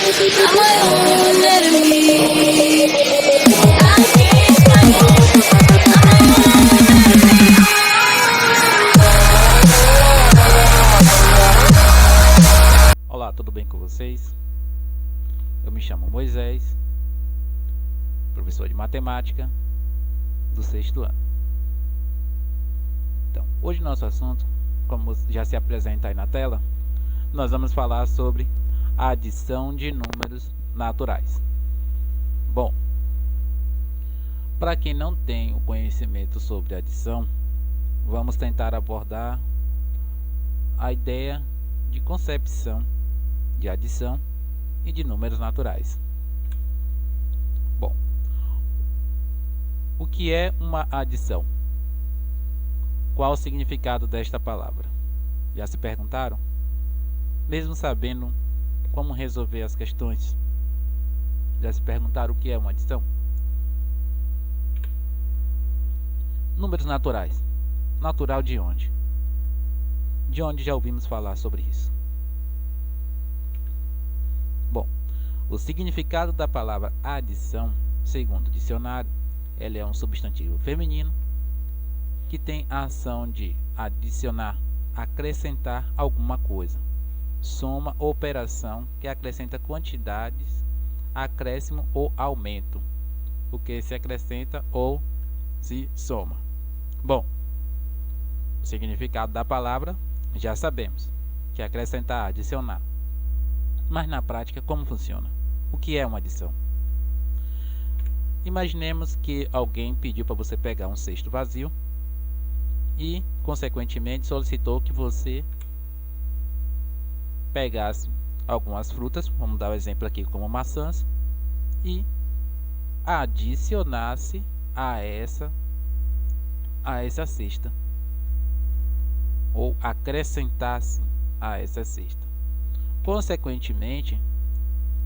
I'm my own enemy. Olá, tudo bem com vocês? Eu me chamo Moisés, professor de matemática do 6º ano. Então, hoje nosso assunto, como já se apresenta aí na tela, nós vamos falar sobre a adição de números naturais. Bom, para quem não tem o conhecimento sobre adição, vamos tentar abordar a ideia de concepção de adição e de números naturais. Bom, o que é uma adição? Qual o significado desta palavra? Já se perguntaram? Mesmo sabendo como resolver as questões, já se perguntaram o que é uma adição? Números naturais. Natural de onde? De onde já ouvimos falar sobre isso? Bom, o significado da palavra adição, segundo o dicionário, ela é um substantivo feminino que tem a ação de adicionar, acrescentar alguma coisa. Soma, operação que acrescenta quantidades, acréscimo ou aumento, o que se acrescenta ou se soma. Bom, o significado da palavra já sabemos, que é acrescentar, adicionar. Mas na prática, como funciona? O que é uma adição? Imaginemos que alguém pediu para você pegar um cesto vazio e, consequentemente, solicitou que você pegasse algumas frutas, vamos dar o exemplo aqui como maçãs, e adicionasse a essa cesta, ou acrescentasse a essa cesta. Consequentemente,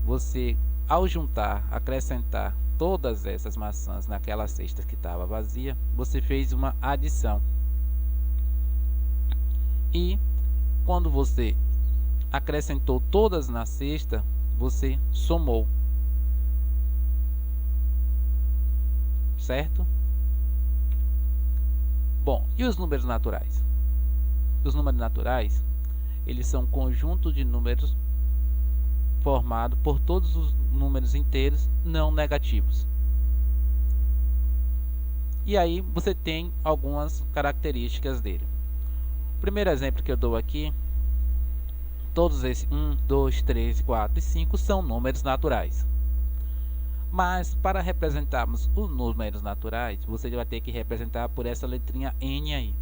você, ao juntar, acrescentar todas essas maçãs naquela cesta que estava vazia, você fez uma adição. E quando você acrescentou todas na cesta, você somou. Certo? Bom, e os números naturais? Os números naturais, eles são conjuntos de números formado por todos os números inteiros não negativos. E aí você tem algumas características dele. O primeiro exemplo que eu dou aqui, todos esses 1, 2, 3, 4 e 5 são números naturais. Mas para representarmos os números naturais, você vai ter que representar por essa letrinha N aí.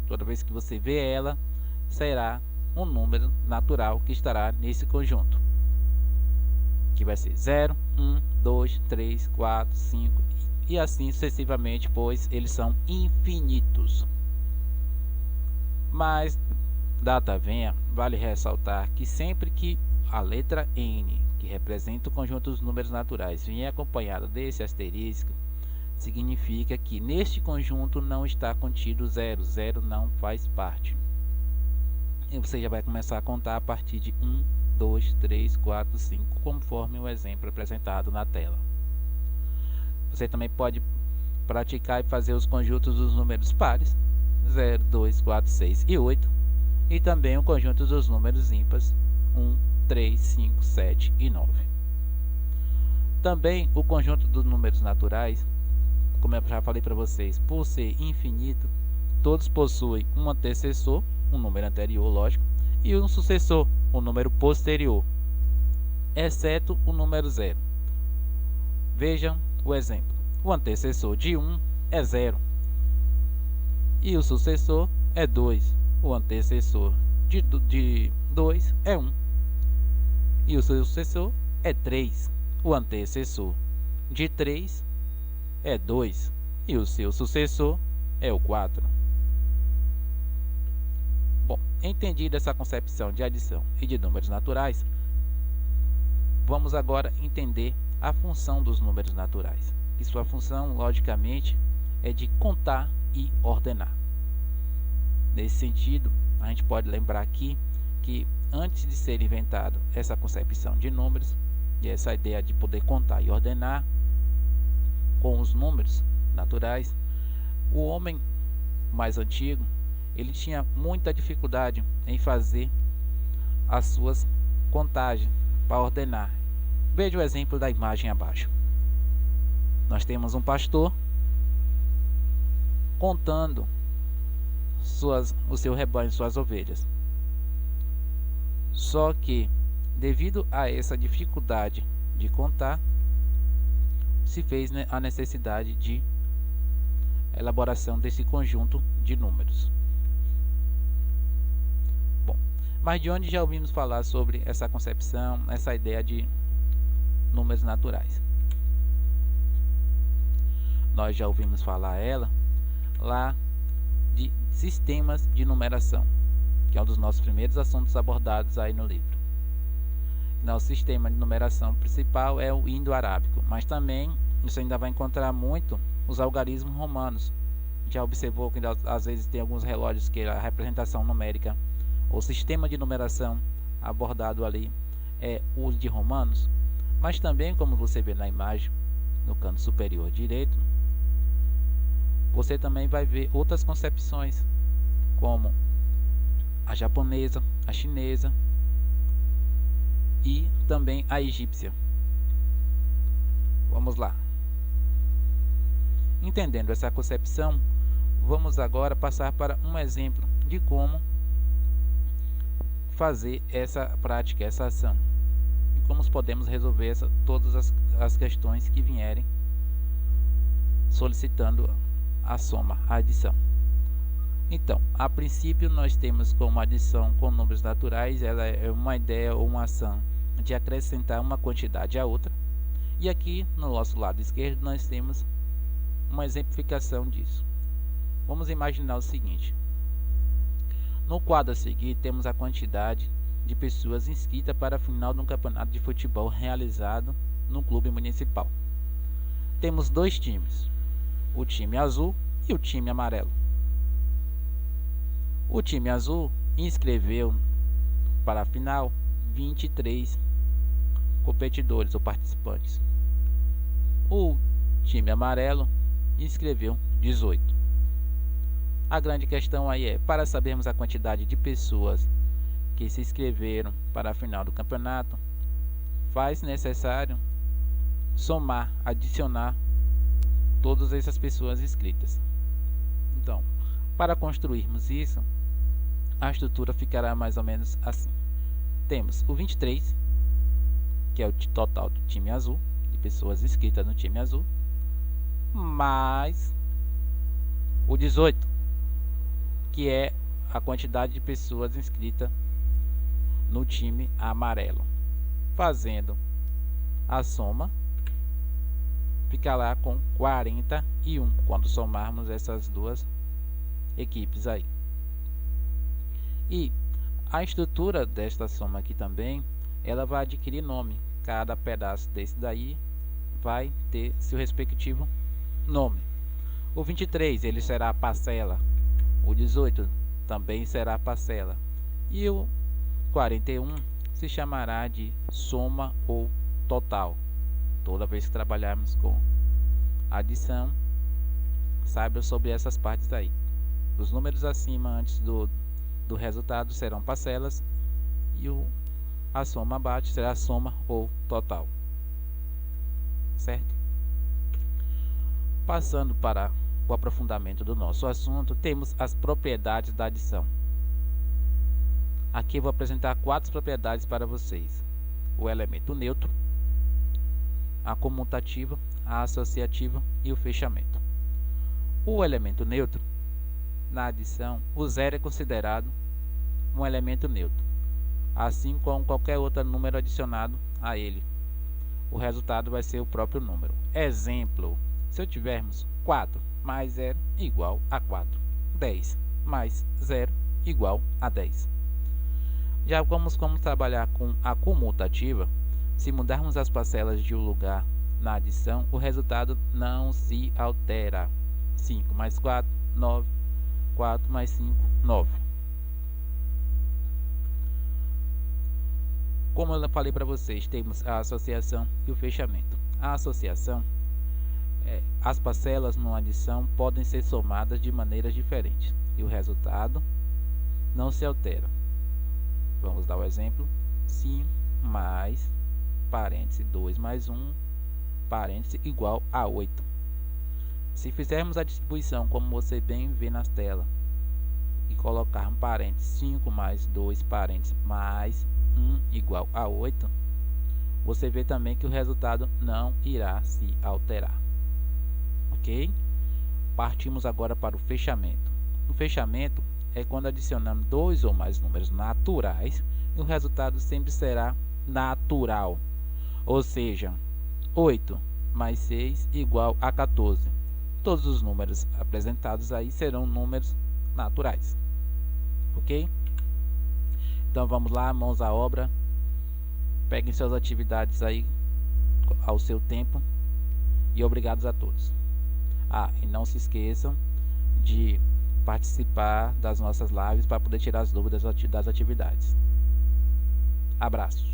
Toda vez que você vê ela, será um número natural que estará nesse conjunto, que vai ser 0, 1, 2, 3, 4, 5 e assim sucessivamente, pois eles são infinitos. Mas, data venha, vale ressaltar que sempre que a letra N, que representa o conjunto dos números naturais, vier acompanhada desse asterisco, significa que neste conjunto não está contido zero. Zero não faz parte. E você já vai começar a contar a partir de 1, 2, 3, 4, 5, conforme o exemplo apresentado na tela. Você também pode praticar e fazer os conjuntos dos números pares, 0, 2, 4, 6 e 8, e também o conjunto dos números ímpares, 1, 3, 5, 7 e 9. Também o conjunto dos números naturais, como eu já falei para vocês, por ser infinito, todos possuem um antecessor, um número anterior, lógico, e um sucessor, um número posterior, exceto o número 0. Vejam o exemplo. O antecessor de 1 é 0 e o sucessor é 2. O antecessor de 2 é 1 e o sucessor é 3. O antecessor de 3 é 2 e o seu sucessor é o 4. Bom, entendida essa concepção de adição e de números naturais, vamos agora entender a função dos números naturais. E sua função, logicamente, é de contar e ordenar. Nesse sentido, a gente pode lembrar aqui que antes de ser inventado essa concepção de números e essa ideia de poder contar e ordenar com os números naturais, o homem mais antigo, ele tinha muita dificuldade em fazer as suas contagens para ordenar. Veja o exemplo da imagem abaixo. Nós temos um pastor contando o seu rebanho, suas ovelhas. Só que, devido a essa dificuldade de contar, se fez a necessidade de elaboração desse conjunto de números. Bom, mas de onde já ouvimos falar sobre essa concepção, essa ideia de números naturais? Nós já ouvimos falar ela lá de sistemas de numeração, que é um dos nossos primeiros assuntos abordados aí no livro. Nosso sistema de numeração principal é o indo-arábico, mas também você ainda vai encontrar muito os algarismos romanos. Já observou que às vezes tem alguns relógios que a representação numérica, ou sistema de numeração abordado ali é o uso de romanos, mas também, como você vê na imagem, no canto superior direito, você também vai ver outras concepções, como a japonesa, a chinesa e também a egípcia. Vamos lá. Entendendo essa concepção, vamos agora passar para um exemplo de como fazer essa prática, essa ação, e como podemos resolver todas as questões que vierem solicitando a soma, a adição. Então, a princípio nós temos como adição com números naturais, ela é uma ideia ou uma ação de acrescentar uma quantidade a outra. E aqui no nosso lado esquerdo nós temos uma exemplificação disso. Vamos imaginar o seguinte: no quadro a seguir temos a quantidade de pessoas inscritas para a final de um campeonato de futebol realizado no clube municipal. Temos dois times, o time azul e o time amarelo. O time azul inscreveu para a final 23 competidores ou participantes. O time amarelo inscreveu 18. A grande questão aí é, para sabermos a quantidade de pessoas que se inscreveram para a final do campeonato, faz necessário somar, adicionar todas essas pessoas inscritas. Então, para construirmos isso, a estrutura ficará mais ou menos assim. Temos o 23, que é o total do time azul, de pessoas inscritas no time azul, mais o 18, que é a quantidade de pessoas inscritas no time amarelo. Fazendo a soma, ficará com 41, quando somarmos essas duas equipes aí. E a estrutura desta soma aqui também, ela vai adquirir nome. Cada pedaço desse daí vai ter seu respectivo nome. O 23 ele será a parcela, o 18 também será a parcela, e o 41 se chamará de soma ou total. Toda vez que trabalharmos com adição, saiba sobre essas partes aí. Os números acima antes do resultado serão parcelas e a soma abaixo será a soma ou total. Certo? Passando para o aprofundamento do nosso assunto, temos as propriedades da adição. Aqui eu vou apresentar 4 propriedades para vocês: o elemento neutro, a comutativa, a associativa e o fechamento. O elemento neutro, na adição, o zero é considerado um elemento neutro, assim como qualquer outro número adicionado a ele. O resultado vai ser o próprio número. Exemplo: se eu tivermos 4 mais 0 igual a 4, 10 mais 0 igual a 10. Já vamos trabalhar com a comutativa. Se mudarmos as parcelas de um lugar na adição, o resultado não se altera. 5 mais 4, 9. 4 mais 5, 9. Como eu falei para vocês, temos a associação e o fechamento. A associação, as parcelas numa adição podem ser somadas de maneiras diferentes e o resultado não se altera. Vamos dar o exemplo: 5 mais parêntese 2 mais 1 parêntese igual a 8. Se fizermos a distribuição como você bem vê na tela e colocar um parêntese 5 mais 2 parêntese mais 1 igual a 8, você vê também que o resultado não irá se alterar. Ok? Partimos agora para o fechamento. O fechamento é quando adicionamos dois ou mais números naturais e o resultado sempre será natural. Ou seja, 8 mais 6 igual a 14. Todos os números apresentados aí serão números naturais. Ok? Então vamos lá, mãos à obra. Peguem suas atividades aí ao seu tempo. E obrigados a todos. E não se esqueçam de participar das nossas lives para poder tirar as dúvidas das atividades. Abraços.